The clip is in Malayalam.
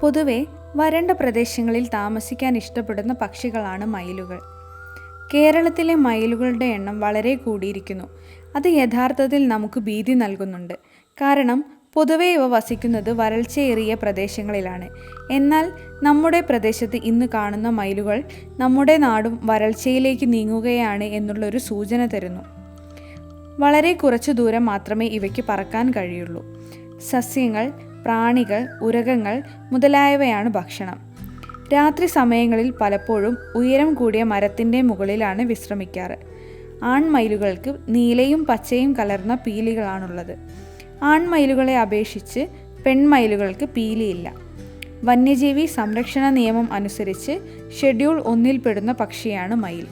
പൊതുവെ വരണ്ട പ്രദേശങ്ങളിൽ താമസിക്കാൻ ഇഷ്ടപ്പെടുന്ന പക്ഷികളാണ് മയിലുകൾ. കേരളത്തിലെ മയിലുകളുടെ എണ്ണം വളരെ കൂടിയിരിക്കുന്നു. അത് യഥാർത്ഥത്തിൽ നമുക്ക് ഭീതി നൽകുന്നുണ്ട്. കാരണം പൊതുവെ ഇവ വസിക്കുന്നത് വരൾച്ചയേറിയ പ്രദേശങ്ങളിലാണ്. എന്നാൽ നമ്മുടെ പ്രദേശത്ത് ഇന്ന് കാണുന്ന മയിലുകൾ നമ്മുടെ നാടും വരൾച്ചയിലേക്ക് നീങ്ങുകയാണ് എന്നുള്ളൊരു സൂചന തരുന്നു. വളരെ കുറച്ചു ദൂരം മാത്രമേ ഇവയ്ക്ക് പറക്കാൻ കഴിയുള്ളൂ. സസ്യങ്ങൾ, പ്രാണികൾ, ഉരഗങ്ങൾ മുതലായവയാണ് ഭക്ഷണം. രാത്രി സമയങ്ങളിൽ പലപ്പോഴും ഉയരം കൂടിയ മരത്തിൻ്റെ മുകളിലാണ് വിശ്രമിക്കാറ്. ആൺമയിലുകൾക്ക് നീലയും പച്ചയും കലർന്ന പീലികളാണുള്ളത്. ആൺമയിലുകളെ അപേക്ഷിച്ച് പെൺമയിലുകൾക്ക് പീലിയില്ല. വന്യജീവി സംരക്ഷണ നിയമം അനുസരിച്ച് ഷെഡ്യൂൾ 1 പെടുന്ന പക്ഷിയാണ് മയിൽ.